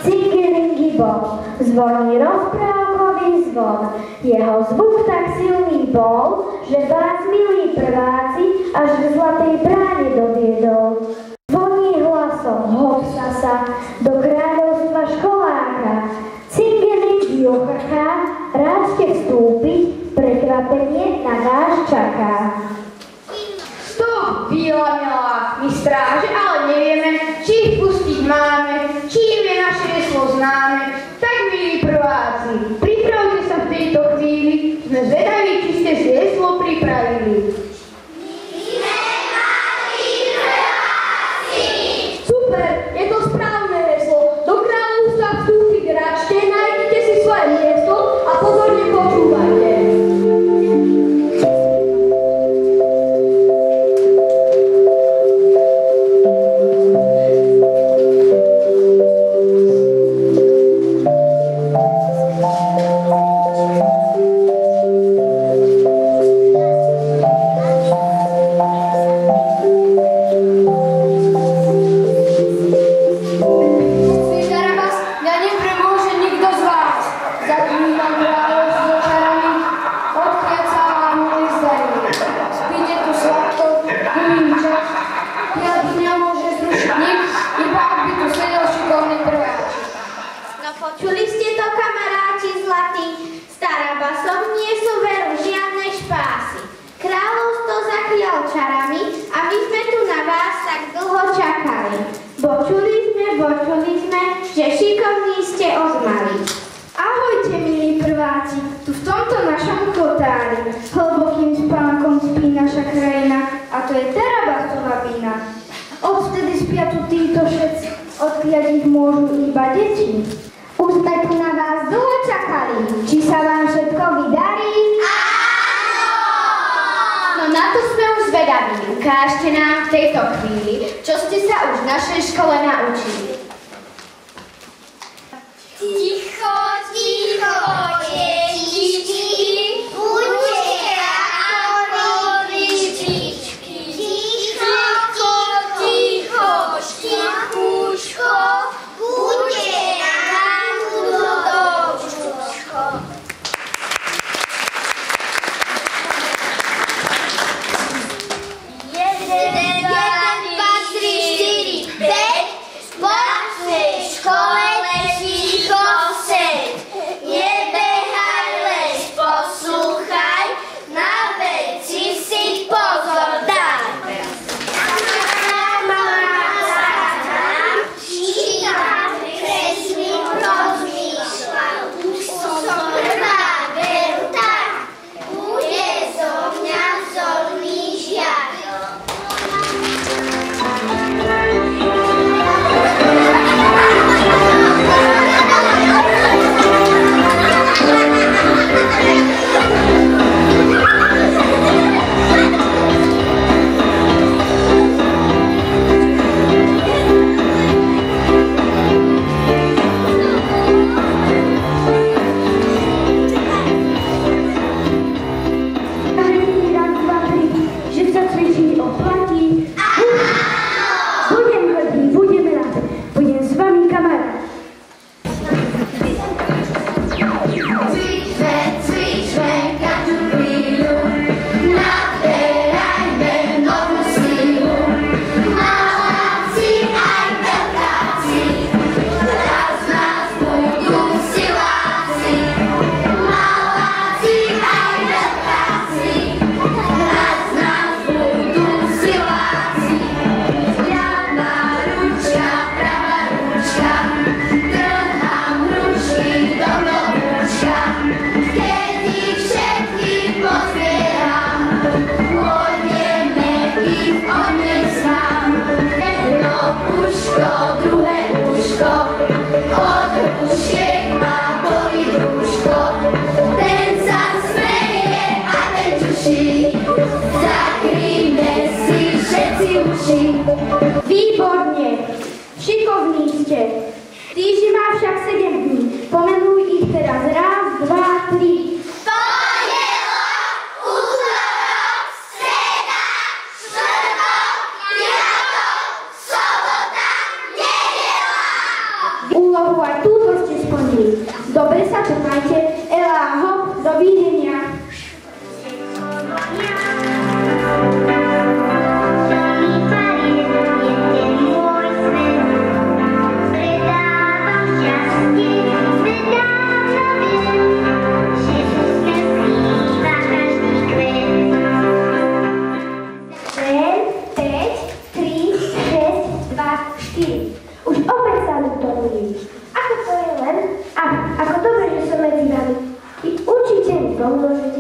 Cingelingy bol, zvoní rozprávkový zvon. Jeho zvuk tak silný bol, že vás, milí prváci, až k Zlatej bráne doviedol. Zvoní hlasom, hopsa sa do kráľovstva školáka. Cingelingy jochaká, rád ste vstúpiť, prekvapenie na vás čaká. Vstup, Bíla milá, my stráže, ale nevieme, či ich pustiť máme, čím je naše heslo známe. Tak, milí prváci, pripravte sa v tejto chvíli, sme zvedaví, či ste si heslo pripravili. Super, je to správne heslo. Do kráľovstva vstúpiť račte, nájdete si svoje miesto a pozorne počúvajte. Počuli ste to, kamaráti zlatí? Staraba som nie sú veru žiadne špásy. Kráľovstvo zakryl čarami a my sme tu na vás tak dlho čakali. Počuli sme, že šikovní ste ozmali. Ahojte, milí prváci, tu v tomto našom chotári. Hlbokým spánkom spí naša krajina a to je Tarabasova vina. Odvtedy spia tu títo všetci, odkliať ich môžu iba deti. Už sme tu na vás dlho čakali. Či sa vám všetko vydarí? Áno! No na to sme už zvedaví. Ukážte nám v tejto chvíli, čo ste sa už v našej škole naučili. Ticho, ticho, detičky, buďte ako lištičky. Ticho, ticho, štichuško, buďte ako dobčuško. Jeden, dva, tri, štyri, päť, v našej škole ticho seď. Nebehaj, lež poslúchaj, na veci si pozor daj. Čítam, kreslím, rozmýšľam, už som prvá, veru tak, bude zo mňa vzorný žiak. Výborne, šikovní ste. Týždeň má však 7 dní. Pomenuj ich teraz. Raz, dva, tri. Pondelok, utorok, streda, štvrtok, piatok, sobota, nedeľa. úlohu aj túto ste splnili. Dobre sa tu majte, Ela, hop, dovidenia. Už opäť sa lutovili. Ako to je len? Ako dobre, že som medzi vami. I určite mi pomôžete.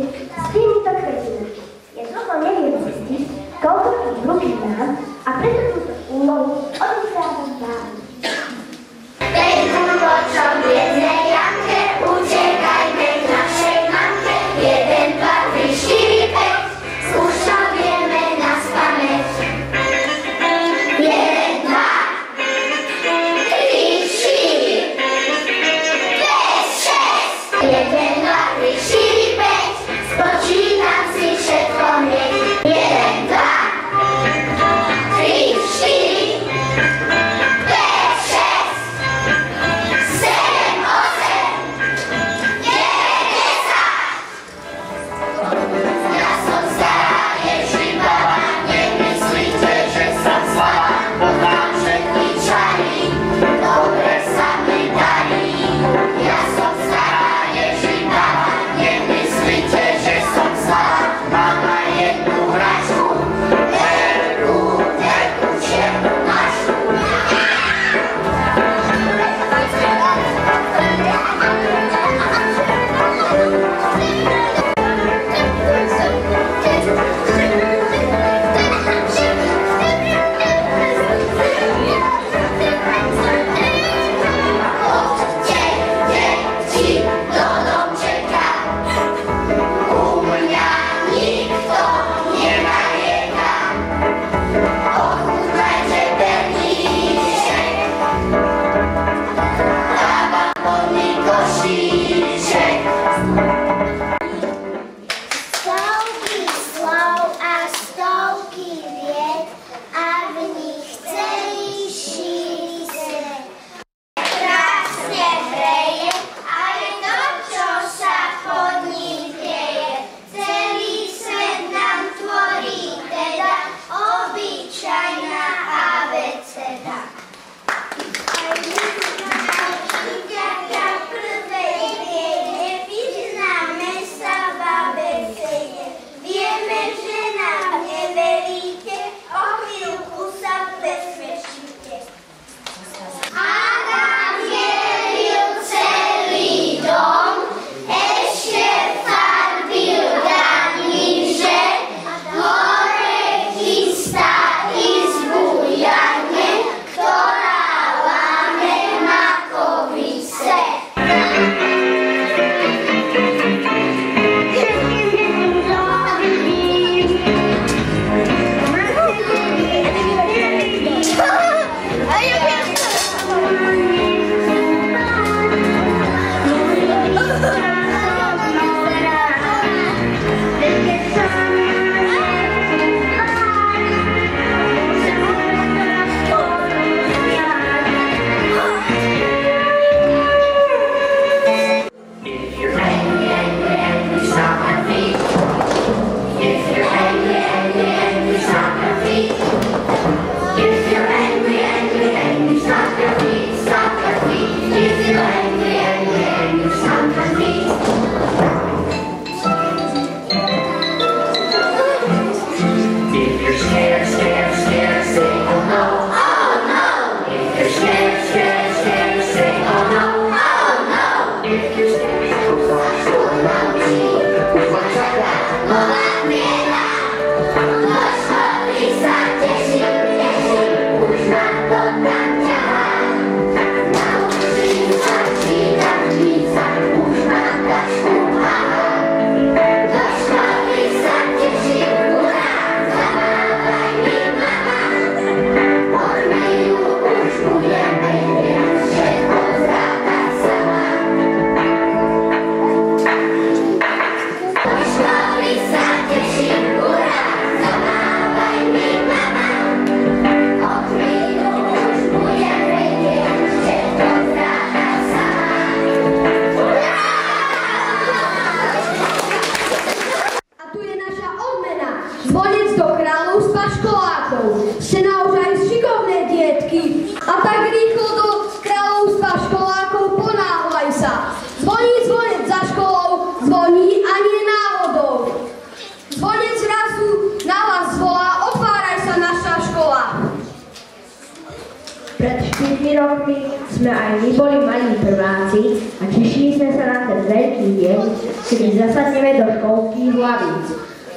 sme aj my boli malí prváci a tešili sme sa na ten veľký deň, kedy zasadneme do školských hlavíc.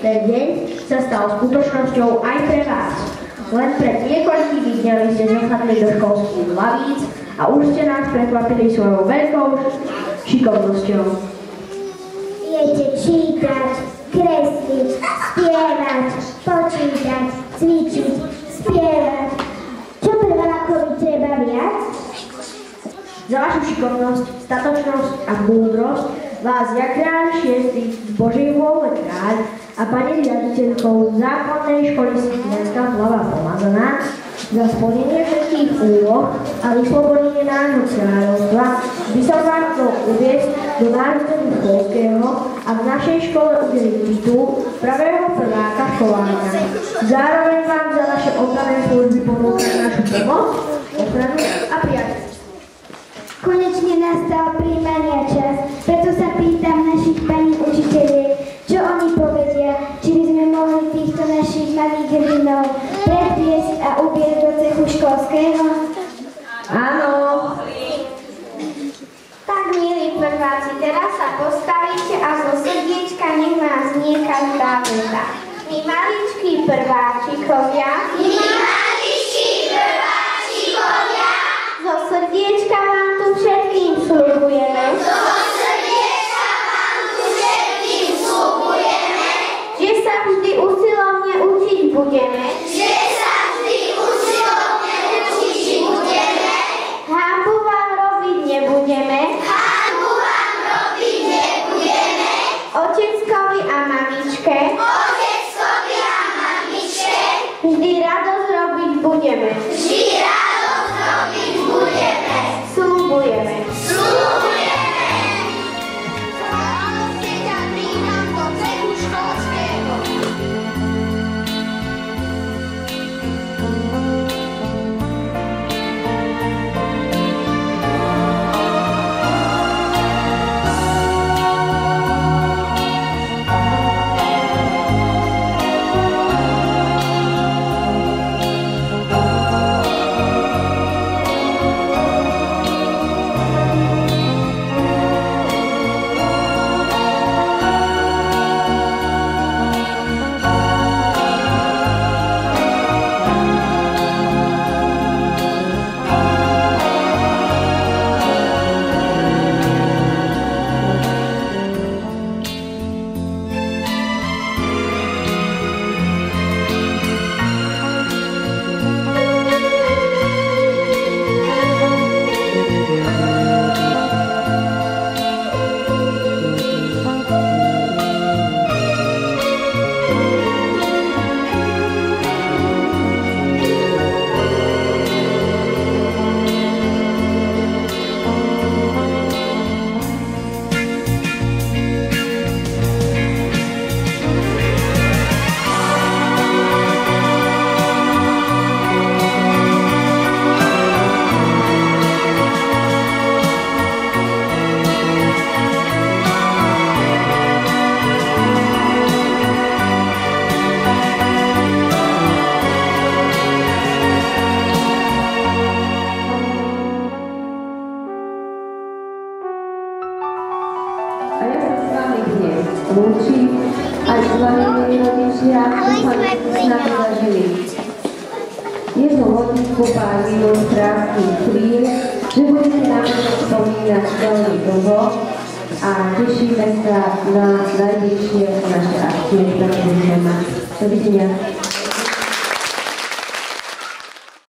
Ten deň sa stal skutočnosťou aj pre vás. Len pred niekoľkými dňami ste zasadli do školských hlavíc a už ste nás prekvapili svojou veľkou šikovnosťou. Viete čítať, kresliť, spievať, počítať, cvičiť, spievať. Čo prvákovi treba viac? Za vašu šikovnosť, statočnosť a múdrosť vás ja kráľ šiestý z Božej vôle kráľ a pani riaditeľkou základnej školy Sviatka Hlava Pomazaná za splnenie všetkých úloh a vyslobodenie nášho kráľovstva by som vám chcel uviesť do národného školského a v našej škole udeliť titul pravého prváka školáka. Zároveň vám za naše obranné služby ponúkam našu pomoc, ochranu a priateľstvo. Konečne nastal príjmania čas, preto sa pýtam našich pani učiteľiek, čo oni povedia, či by sme mohli týchto našich malých hrdinov predviesť a uviesť do cechu školského? Áno. Tak, milí prváci, teraz sa postavíte a zo srdiečka nech vás znie každá veta. My maličkí prváčikovia, zo srdiečka vám tu všetkým sľubujeme, že sa vždy usilovne učiť budeme, hanbu vám robiť nebudeme, oteckovi a mamičke, vždy radosť robiť budeme. Sľubujeme. lúči, aj s vami, milí rodičia, dúfam, že ste s nami zažili. Jednu hodinku pár minút krátkych chvíľ, že budete na mňa spomínať veľmi dlho a tešíme sa na najbližšie naše akcie, ktoré budeme mať. Dovidenia.